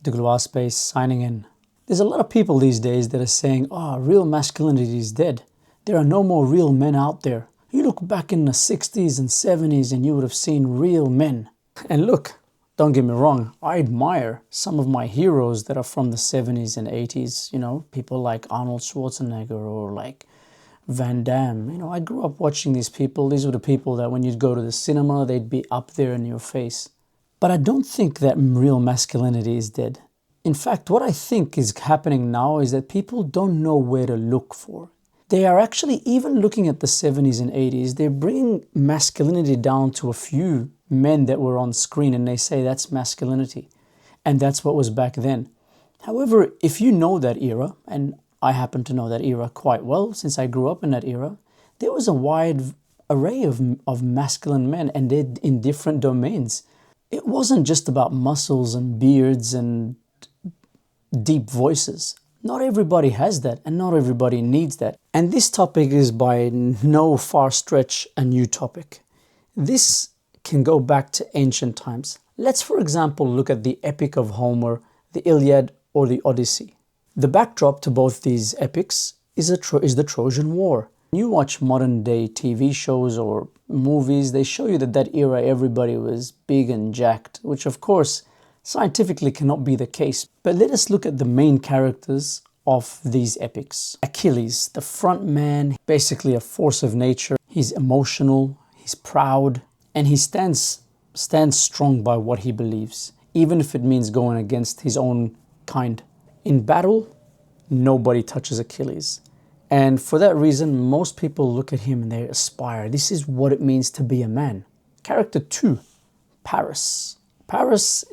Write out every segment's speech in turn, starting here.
Degloirespace signing in. There's a lot of people these days that are saying, oh, real masculinity is dead. There are no more real men out there. You look back in the 60s and 70s and you would have seen real men. And look, don't get me wrong, I admire some of my heroes that are from the 70s and 80s, you know, people like Arnold Schwarzenegger or like Van Damme. You know, I grew up watching these people. These were the people that when you'd go to the cinema, they'd be up there in your face. But I don't think that real masculinity is dead. In fact, what I think is happening now is that people don't know where to look for. They are actually, even looking at the 70s and 80s, they're bringing masculinity down to a few men that were on screen and they say that's masculinity. And that's what was back then. However, if you know that era, and I happen to know that era quite well since I grew up in that era, there was a wide array of masculine men and they're in different domains. It wasn't just about muscles and beards and deep voices. Not everybody has that and not everybody needs that. And this topic is by no far stretch a new topic. This can go back to ancient times. Let's, for example, look at the epic of Homer, the Iliad or the Odyssey. The backdrop to both these epics is the Trojan War. When you watch modern day TV shows or movies, they show you that era everybody was big and jacked, which of course scientifically cannot be the case. But let us look at the main characters of these epics. Achilles, the front man, basically a force of nature. He's emotional, he's proud, and he stands strong by what he believes, even if it means going against his own kind. In battle, nobody touches Achilles. And for that reason, most people look at him and they aspire. This is what it means to be a man. Character 2, Paris. Paris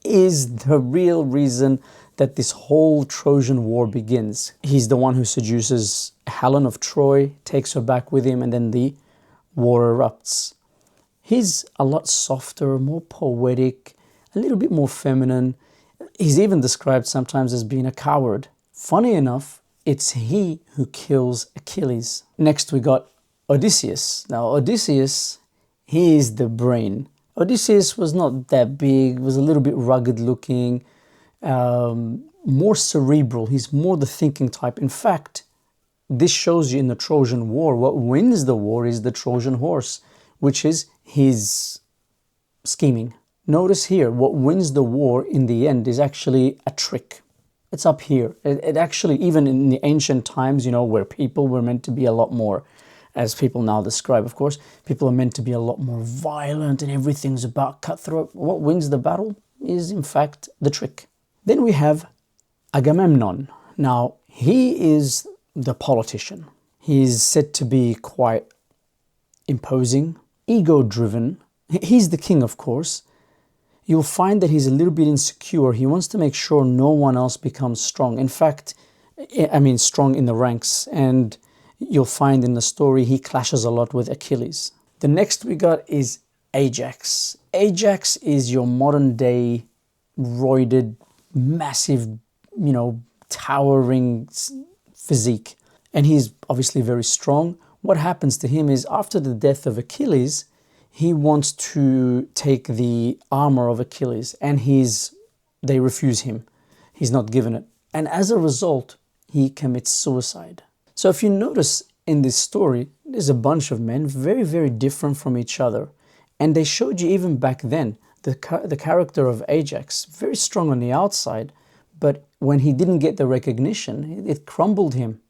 is the real reason that this whole Trojan War begins. He's the one who seduces Helen of Troy, takes her back with him, and then the war erupts. He's a lot softer, more poetic, a little bit more feminine. He's even described sometimes as being a coward. Funny enough, it's he who kills Achilles. Next we got Odysseus. Now Odysseus, he is the brain. Odysseus was not that big, was a little bit rugged looking, more cerebral. He's more the thinking type. In fact, this shows you in the Trojan War, what wins the war is the Trojan horse, which is his scheming. Notice here, what wins the war in the end is actually a trick. It's up here. It actually, even in the ancient times, you know, where people were meant to be a lot more, as people now describe, of course, people are meant to be a lot more violent and everything's about cutthroat. What wins the battle is, in fact, the trick. Then we have Agamemnon. Now, he is the politician. He's said to be quite imposing, ego-driven. He's the king, of course. You'll find that he's a little bit insecure. He wants to make sure no one else becomes strong. In fact, strong in the ranks. And you'll find in the story he clashes a lot with Achilles. The next we got is Ajax. Ajax is your modern day roided, massive, towering physique. And he's obviously very strong. What happens to him is after the death of Achilles, he wants to take the armor of Achilles and they refuse him. He's not given it. And as a result, he commits suicide. So if you notice in this story, there's a bunch of men very, very different from each other. And they showed you even back then, the character of Ajax, very strong on the outside, but when he didn't get the recognition, it crumbled him.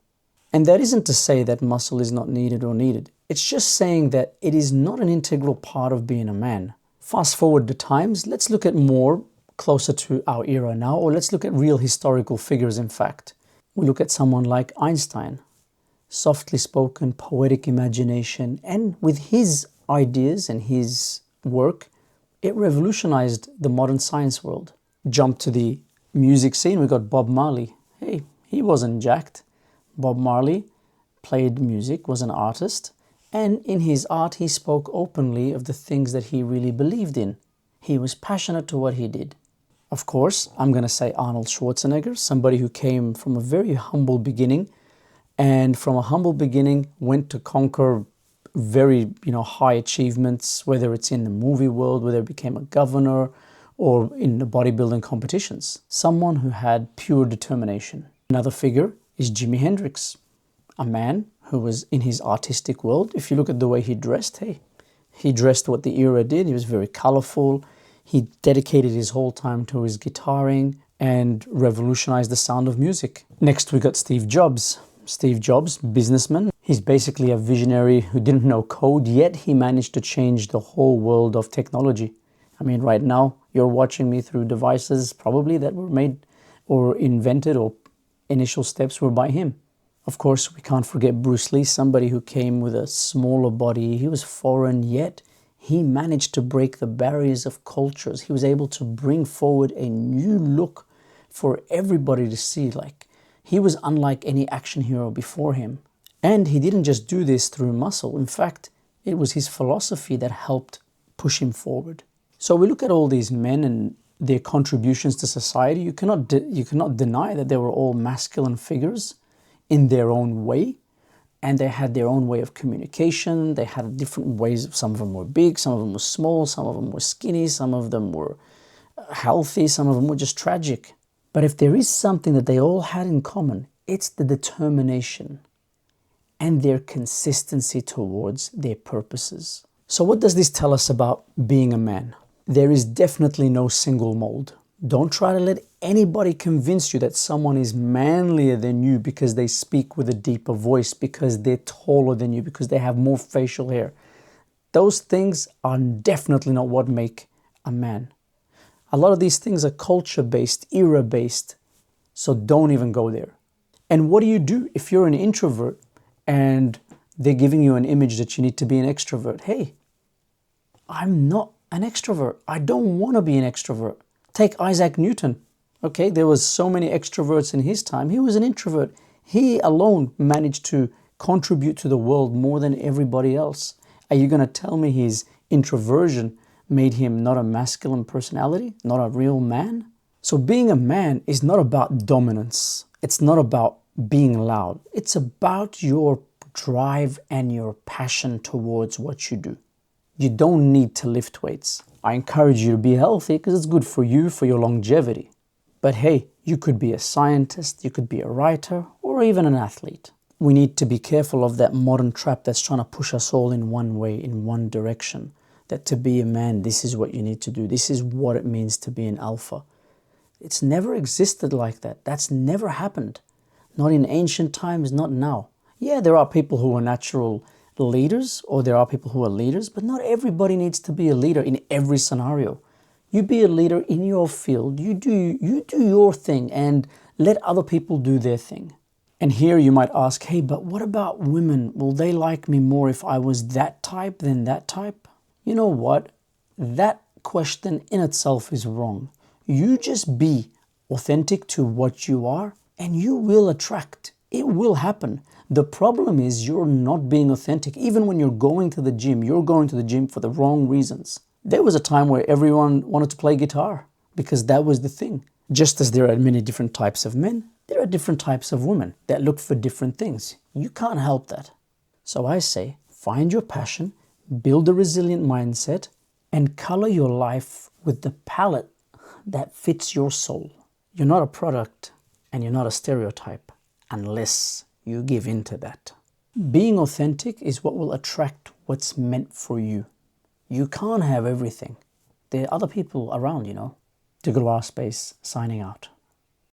And that isn't to say that muscle is not needed or needed. It's just saying that it is not an integral part of being a man. Fast forward the times, let's look at more closer to our era now, or let's look at real historical figures, in fact. We look at someone like Einstein. Softly spoken, poetic imagination, and with his ideas and his work, it revolutionized the modern science world. Jump to the music scene, we got Bob Marley. Hey, he wasn't jacked. Bob Marley played music, was an artist, and in his art he spoke openly of the things that he really believed in. He was passionate to what he did. Of course, I'm going to say Arnold Schwarzenegger, somebody who came from a very humble beginning, and from a humble beginning went to conquer very high achievements, whether it's in the movie world, whether he became a governor or in the bodybuilding competitions. Someone who had pure determination. Another figure is Jimi Hendrix, a man who was in his artistic world. If you look at the way he dressed, hey, he dressed what the era did. He was very colorful. He dedicated his whole time to his guitaring and revolutionized the sound of music. Next, we got Steve Jobs. Steve Jobs, businessman. He's basically a visionary who didn't know code, yet he managed to change the whole world of technology. I mean, right now, you're watching me through devices probably that were made or invented, or initial steps were by him. Of course, we can't forget Bruce Lee, somebody who came with a smaller body. He was foreign, yet he managed to break the barriers of cultures. He was able to bring forward a new look for everybody to see. Like, he was unlike any action hero before him. And he didn't just do this through muscle. In fact, it was his philosophy that helped push him forward. So we look at all these men and their contributions to society. You cannot deny that they were all masculine figures in their own way. And they had their own way of communication. They had different ways. Some of them were big, some of them were small, some of them were skinny, some of them were healthy, some of them were just tragic. But if there is something that they all had in common, it's the determination and their consistency towards their purposes. So what does this tell us about being a man? There is definitely no single mold. Don't try to let anybody convince you that someone is manlier than you because they speak with a deeper voice, because they're taller than you, because they have more facial hair. Those things are definitely not what make a man. A lot of these things are culture-based, era-based, so don't even go there. And what do you do if you're an introvert and they're giving you an image that you need to be an extrovert? Hey, I'm not an extrovert. I don't want to be an extrovert. Take Isaac Newton. Okay, there was so many extroverts in his time. He was an introvert. He alone managed to contribute to the world more than everybody else. Are you going to tell me his introversion made him not a masculine personality, not a real man? So being a man is not about dominance. It's not about being loud. It's about your drive and your passion towards what you do. You don't need to lift weights. I encourage you to be healthy because it's good for you, for your longevity. But hey, you could be a scientist, you could be a writer, or even an athlete. We need to be careful of that modern trap that's trying to push us all in one way, in one direction. That to be a man, this is what you need to do. This is what it means to be an alpha. It's never existed like that. That's never happened. Not in ancient times, not now. Yeah, there are people who are natural leaders, or there are people who are leaders, but not everybody needs to be a leader in every scenario. You be a leader in your field. You do your thing and let other people do their thing. And here you might ask, hey, but what about women? Will they like me more if I was that type than that type? You know what? That question in itself is wrong. You just be authentic to what you are and you will attract. It will happen. The problem is you're not being authentic. Even when you're going to the gym, you're going to the gym for the wrong reasons. There was a time where everyone wanted to play guitar because that was the thing. Just as there are many different types of men, there are different types of women that look for different things. You can't help that. So I say, find your passion, build a resilient mindset, and color your life with the palette that fits your soul. You're not a product and you're not a stereotype unless you give in to that. Being authentic is what will attract what's meant for you. You can't have everything. There are other people around, Degloirespace signing out.